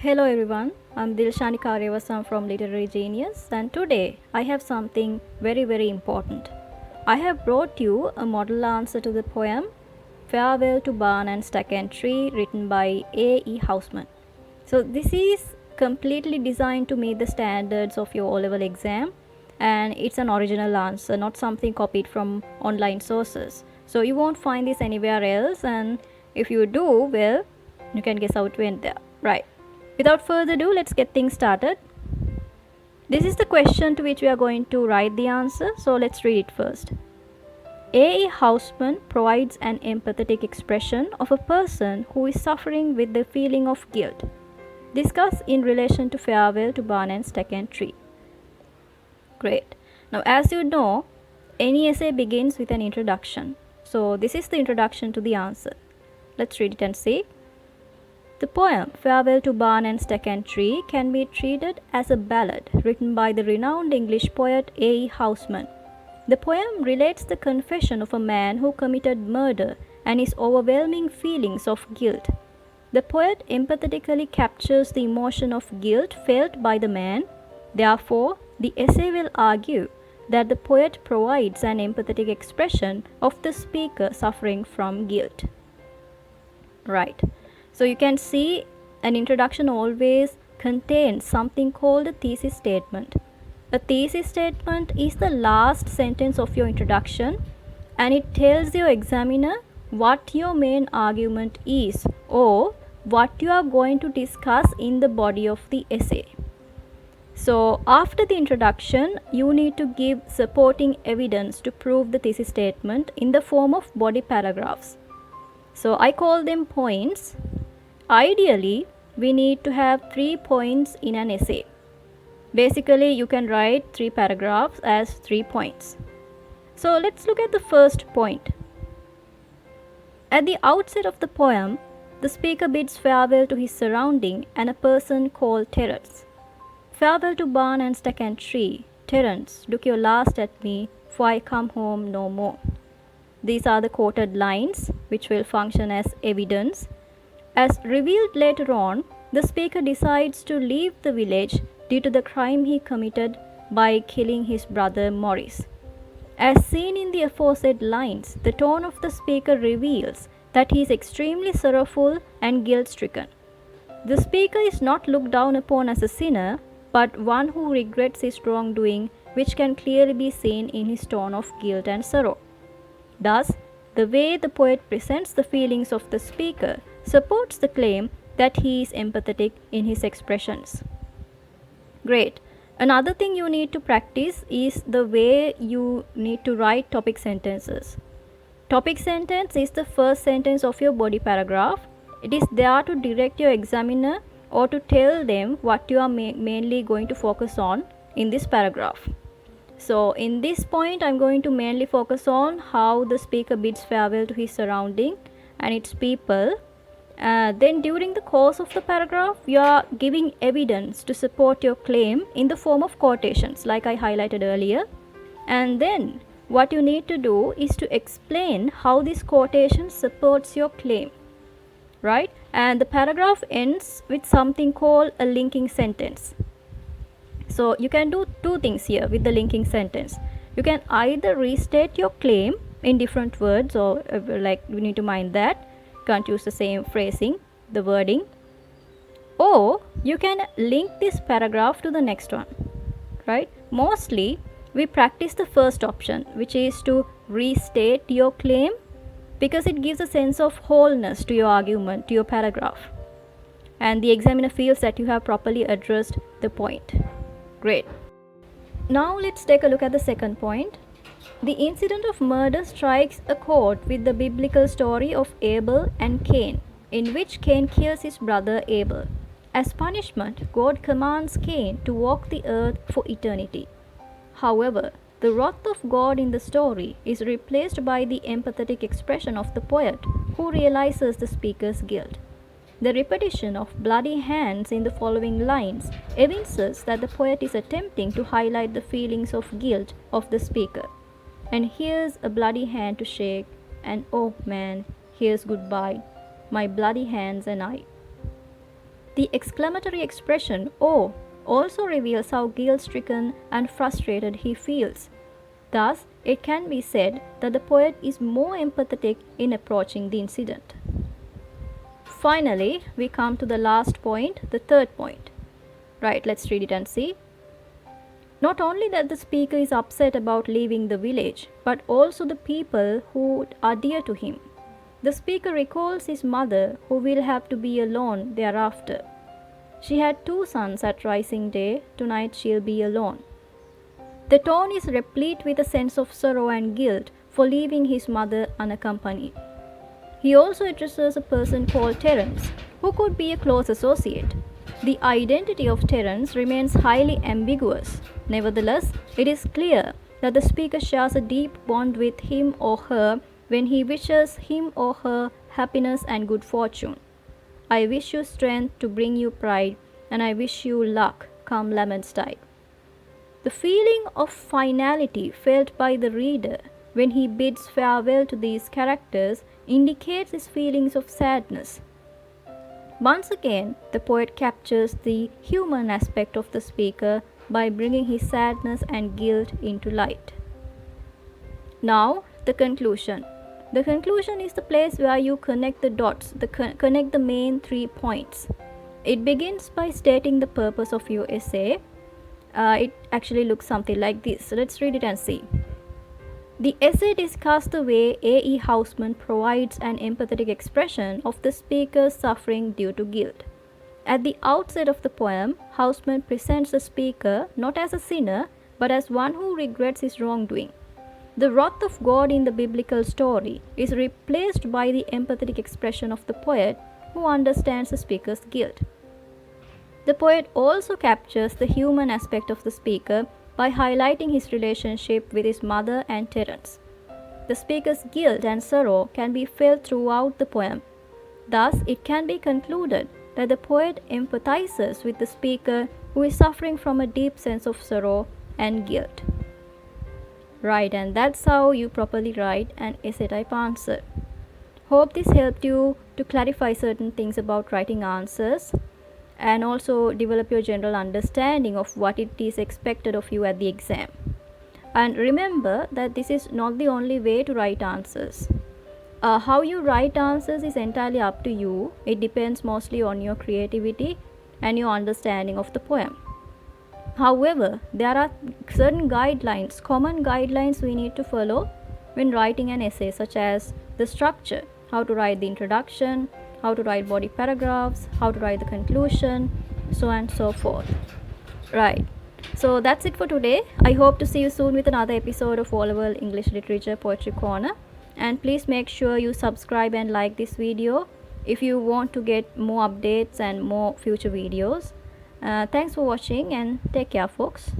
Hello everyone, I'm Dilshani Karyavasan from Literary Genius, and today I have something very important. I have brought you a model answer to the poem Farewell to Barn and Stack and Tree, written by A.E. Housman. So this is completely designed to meet the standards of your O-level exam, and it's an original answer, not something copied from online sources. So you won't find this anywhere else, and if you do, well, you can guess how it went there. Right. Without further ado, let's get things started. This is the question to which we are going to write the answer, so let's read it first. A.E. Housman provides an empathetic expression of a person who is suffering with the feeling of guilt. Discuss in relation to Farewell to Barn and Stack and Tree. Great. Now, as you know, any essay begins with an introduction. So, this is the introduction to the answer. Let's read it and see. The poem Farewell to Barn and Stack and Tree can be treated as a ballad written by the renowned English poet A.E. Housman. The poem relates the confession of a man who committed murder and his overwhelming feelings of guilt. The poet empathetically captures the emotion of guilt felt by the man. Therefore, the essay will argue that the poet provides an empathetic expression of the speaker suffering from guilt. Right. So you can see an introduction always contains something called a thesis statement. A thesis statement is the last sentence of your introduction, and it tells your examiner what your main argument is or what you are going to discuss in the body of the essay. So after the introduction, you need to give supporting evidence to prove the thesis statement in the form of body paragraphs. So I call them points. Ideally, we need to have 3 points in an essay. Basically, you can write 3 paragraphs as 3 points. So let's look at the first point. At the outset of the poem, the speaker bids farewell to his surrounding and a person called Terence. Farewell to barn and stack and tree. Terence, look your last at me, for I come home no more. These are the quoted lines, which will function as evidence. As revealed later on, the speaker decides to leave the village due to the crime he committed by killing his brother Maurice. As seen in the aforesaid lines, the tone of the speaker reveals that he is extremely sorrowful and guilt-stricken. The speaker is not looked down upon as a sinner, but one who regrets his wrongdoing, which can clearly be seen in his tone of guilt and sorrow. Thus, the way the poet presents the feelings of the speaker supports the claim that he is empathetic in his expressions. Great. Another thing you need to practice is the way you need to write topic sentences. Topic sentence is the first sentence of your body paragraph. It is there to direct your examiner or to tell them what you are mainly going to focus on in this paragraph. So in this point, I'm going to mainly focus on how the speaker bids farewell to his surrounding and its people. Then during the course of the paragraph, you are giving evidence to support your claim in the form of quotations, like I highlighted earlier. And then what you need to do is to explain how this quotation supports your claim, right? And the paragraph ends with something called a linking sentence. So you can do 2 things here with the linking sentence. You can either restate your claim in different words, or like we need to mind that. Can't use the same phrasing, the wording, or you can link this paragraph to the next one, right? Mostly we practice the first option, which is to restate your claim, because it gives a sense of wholeness to your argument, to your paragraph, and the examiner feels that you have properly addressed the point. Great. Now let's take a look at the second point. The incident of murder strikes a chord with the biblical story of Abel and Cain, in which Cain kills his brother Abel. As punishment, God commands Cain to walk the earth for eternity. However, the wrath of God in the story is replaced by the empathetic expression of the poet, who realizes the speaker's guilt. The repetition of bloody hands in the following lines evinces that the poet is attempting to highlight the feelings of guilt of the speaker. And here's a bloody hand to shake, and oh man, here's goodbye, my bloody hands and I. The exclamatory expression, "oh," also reveals how guilt-stricken and frustrated he feels. Thus, it can be said that the poet is more empathetic in approaching the incident. Finally, we come to the last point, the third point. Right, let's read it and see. Not only that the speaker is upset about leaving the village, but also the people who are dear to him. The speaker recalls his mother, who will have to be alone thereafter. She had 2 sons at rising day, tonight she'll be alone. The tone is replete with a sense of sorrow and guilt for leaving his mother unaccompanied. He also addresses a person called Terence, who could be a close associate. The identity of Terence remains highly ambiguous. Nevertheless, it is clear that the speaker shares a deep bond with him or her when he wishes him or her happiness and good fortune. I wish you strength to bring you pride, and I wish you luck come Lammastide. The feeling of finality felt by the reader when he bids farewell to these characters indicates his feelings of sadness. Once again, the poet captures the human aspect of the speaker by bringing his sadness and guilt into light. Now, the conclusion. The conclusion is the place where you connect the dots, connect the main 3 points. It begins by stating the purpose of your essay. It actually looks something like this. So let's read it and see. The essay discusses the way A.E. Housman provides an empathetic expression of the speaker's suffering due to guilt. At the outset of the poem, Housman presents the speaker not as a sinner, but as one who regrets his wrongdoing. The wrath of God in the biblical story is replaced by the empathetic expression of the poet who understands the speaker's guilt. The poet also captures the human aspect of the speaker by highlighting his relationship with his mother and Terence. The speaker's guilt and sorrow can be felt throughout the poem. Thus, it can be concluded that the poet empathizes with the speaker who is suffering from a deep sense of sorrow and guilt. Right, and that's how you properly write an essay type answer. Hope this helped you to clarify certain things about writing answers and also develop your general understanding of what it is expected of you at the exam. And remember that this is not the only way to write answers. How you write answers is entirely up to you. It depends mostly on your creativity and your understanding of the poem. However, there are certain guidelines, common guidelines we need to follow when writing an essay, such as the structure, how to write the introduction, how to write body paragraphs, how to write the conclusion, so on and so forth. Right. So that's it for today. I hope to see you soon with another episode of All World English Literature Poetry Corner. And please make sure you subscribe and like this video if you want to get more updates and more future videos. Thanks for watching and take care, folks.